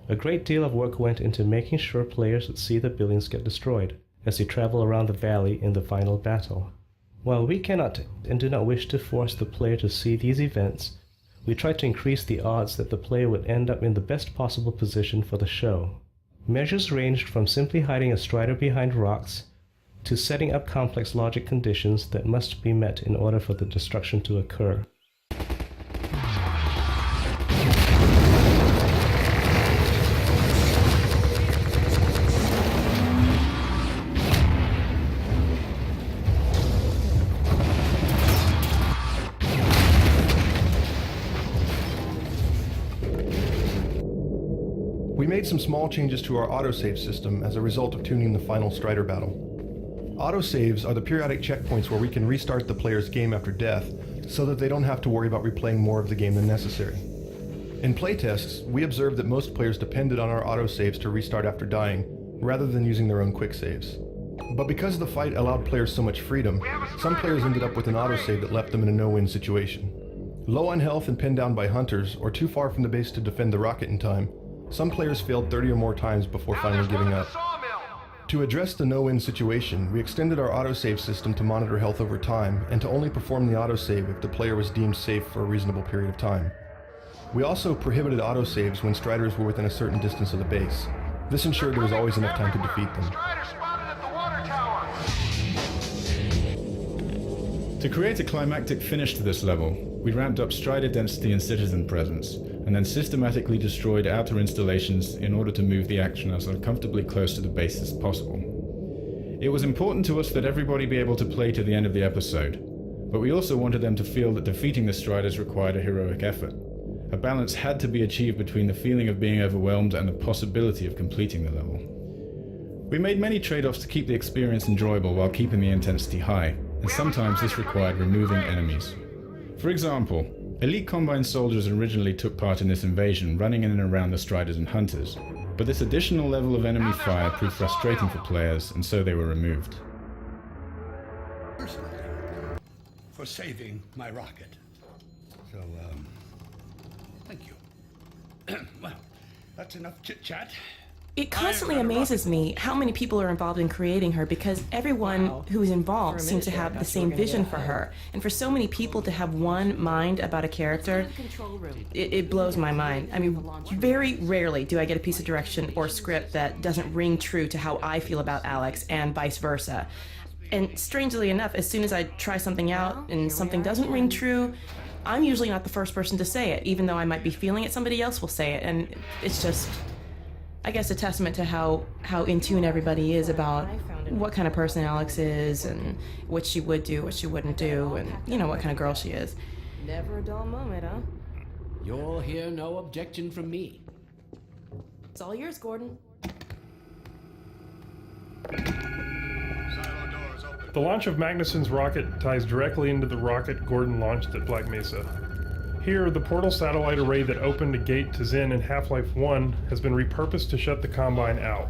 A great deal of work went into making sure players would see the buildings get destroyed as they travel around the valley in the final battle. While we cannot and do not wish to force the player to see these events, we try to increase the odds that the player would end up in the best possible position for the show. Measures ranged from simply hiding a strider behind rocks to setting up complex logic conditions that must be met in order for the destruction to occur. We made some small changes to our autosave system as a result of tuning the final Strider battle. Autosaves are the periodic checkpoints where we can restart the player's game after death so that they don't have to worry about replaying more of the game than necessary. In playtests, we observed that most players depended on our autosaves to restart after dying, rather than using their own quick saves. But because the fight allowed players so much freedom, some players ended up with an autosave that left them in a no-win situation. Low on health and pinned down by hunters, or too far from the base to defend the rocket in time, some players failed 30 or more times before finally giving up. To address the no-win situation, we extended our autosave system to monitor health over time and to only perform the autosave if the player was deemed safe for a reasonable period of time. We also prohibited autosaves when Striders were within a certain distance of the base. This ensured there was always enough time to defeat them. To create a climactic finish to this level, we ramped up Strider density and citizen presence, and then systematically destroyed outer installations in order to move the action as uncomfortably close to the base as possible. It was important to us that everybody be able to play to the end of the episode, but we also wanted them to feel that defeating the Striders required a heroic effort. A balance had to be achieved between the feeling of being overwhelmed and the possibility of completing the level. We made many trade-offs to keep the experience enjoyable while keeping the intensity high, and sometimes this required removing enemies. For example, elite Combine soldiers originally took part in this invasion, running in and around the Striders and Hunters, but this additional level of enemy fire proved frustrating for players, and so they were removed. For saving my rocket. So, thank you. Well, that's enough chit-chat. It constantly amazes me how many people are involved in creating her, because everyone who is involved seems to have the same vision for her. And for so many people to have one mind about a character, it blows my mind. I mean, very rarely do I get a piece of direction or script that doesn't ring true to how I feel about Alex, and vice versa. And strangely enough, as soon as I try something out and something doesn't ring true, I'm usually not the first person to say it. Even though I might be feeling it, somebody else will say it. And it's just, I guess, a testament to how in tune everybody is about what kind of person Alex is and what she would do, what she wouldn't do, and, you know, what kind of girl she is. Never a dull moment, huh? You'll hear no objection from me. It's all yours, Gordon. The launch of Magnuson's rocket ties directly into the rocket Gordon launched at Black Mesa. Here, the portal satellite array that opened a gate to Xen in Half-Life 1 has been repurposed to shut the Combine out.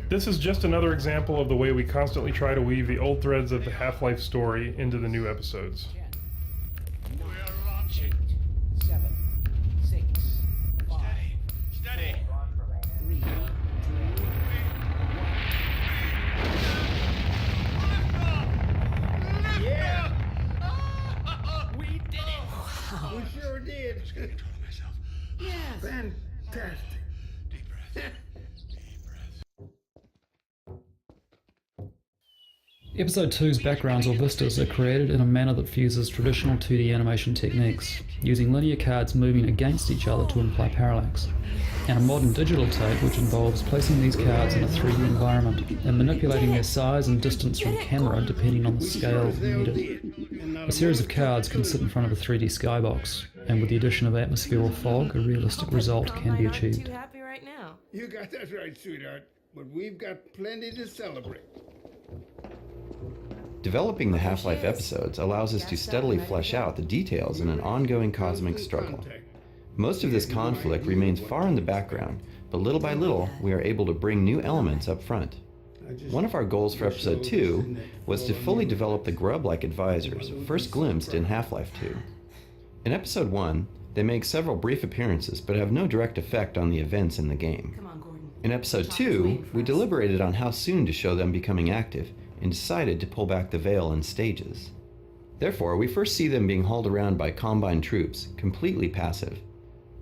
This is just another example of the way we constantly try to weave the old threads of the Half-Life story into the new episodes. We're launching. 7, 6, 5, Steady. 3, 2, Yeah! we did it! We sure did. Just gonna control myself. Yes! Fantastic. Deep breath. Episode 2's backgrounds or vistas are created in a manner that fuses traditional 2D animation techniques, using linear cards moving against each other to imply parallax, and a modern digital take which involves placing these cards in a 3D environment and manipulating their size and distance from camera depending on the scale needed. A series of cards can sit in front of a 3D skybox, and with the addition of atmosphere or fog, a realistic result can be achieved. Too happy right now. You got that right, sweetheart. But we've got plenty to celebrate. Developing the Half-Life episodes allows us to steadily flesh out the details in an ongoing cosmic struggle. Most of this conflict remains far in the background, but little by little, we are able to bring new elements up front. One of our goals for Episode 2 was to fully develop the grub-like advisors, first glimpsed in Half-Life 2. In Episode 1, They make several brief appearances, but have no direct effect on the events in the game. Come on, Gordon. In Episode 2, we deliberated on how soon to show them becoming active, and decided to pull back the veil in stages. Therefore, we first see them being hauled around by Combine troops, completely passive.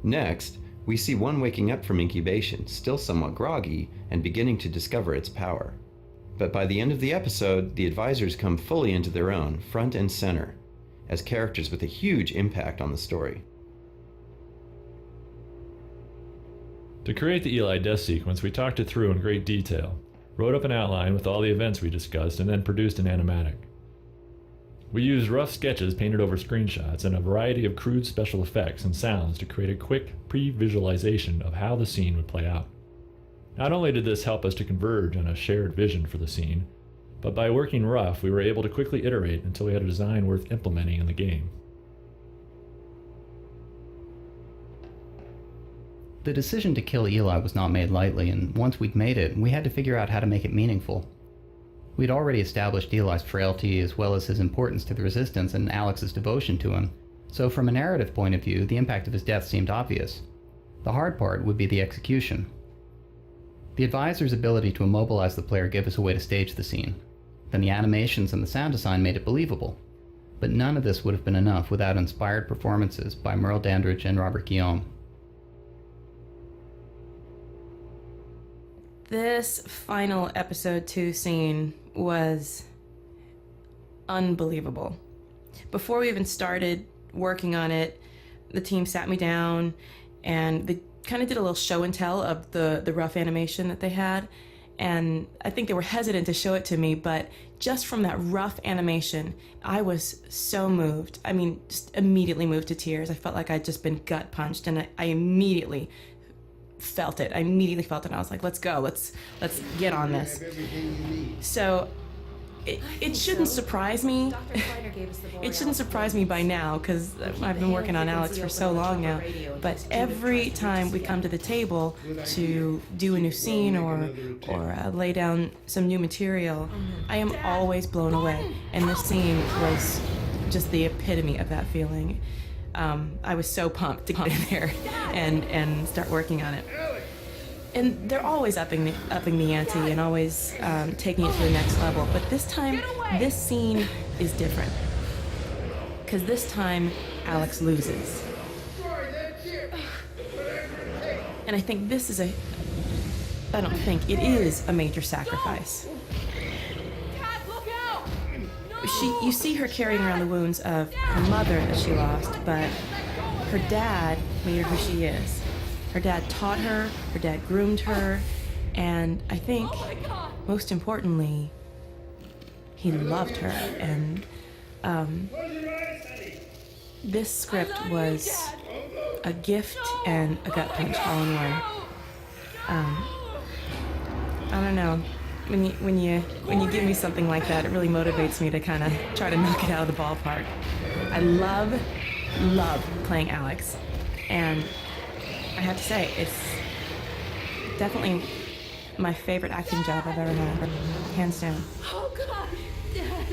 Next, we see one waking up from incubation, still somewhat groggy, and beginning to discover its power. But by the end of the episode, the advisors come fully into their own, front and center, as characters with a huge impact on the story. To create the Eli death sequence, we talked it through in great detail, wrote up an outline with all the events we discussed, and then produced an animatic. We used rough sketches painted over screenshots and a variety of crude special effects and sounds to create a quick pre-visualization of how the scene would play out. Not only did this help us to converge on a shared vision for the scene, but by working rough, we were able to quickly iterate until we had a design worth implementing in the game. The decision to kill Eli was not made lightly, and once we'd made it, we had to figure out how to make it meaningful. We'd already established Eli's frailty as well as his importance to the Resistance and Alex's devotion to him, so from a narrative point of view, the impact of his death seemed obvious. The hard part would be the execution. The advisor's ability to immobilize the player gave us a way to stage the scene. Then the animations and the sound design made it believable. But none of this would have been enough without inspired performances by Merle Dandridge and Robert Guillaume. This final episode 2 scene was unbelievable. Before we even started working on it, the team sat me down and they kind of did a little show and tell of the rough animation that they had. And I think they were hesitant to show it to me, but just from that rough animation, I was so moved. I mean, just immediately moved to tears. I felt like I'd just been gut punched, and I immediately felt it. I was like, let's go, let's get on this. So it shouldn't surprise me. It shouldn't surprise me by now, because I've been working on Alex for so long now. But every time we come to the table to do a new scene or lay down some new material, I am always blown away. And this scene was just the epitome of that feeling. I was so pumped to get in there and start working on it. And they're always upping the ante and always taking it to the next level. But this time, this scene is different. Because this time, Alex loses. And I think this is it is a major sacrifice. You see her carrying around the wounds of her mother that she lost, but her dad made her who she is. Her dad taught her dad groomed her, and I think, most importantly, he loved her. And this script was a gift and a gut punch all in one. I don't know. When you give me something like that, it really motivates me to kind of try to knock it out of the ballpark. I love playing Alex, and I have to say, it's definitely my favorite acting job I've ever had, hands down. Oh God, Dad.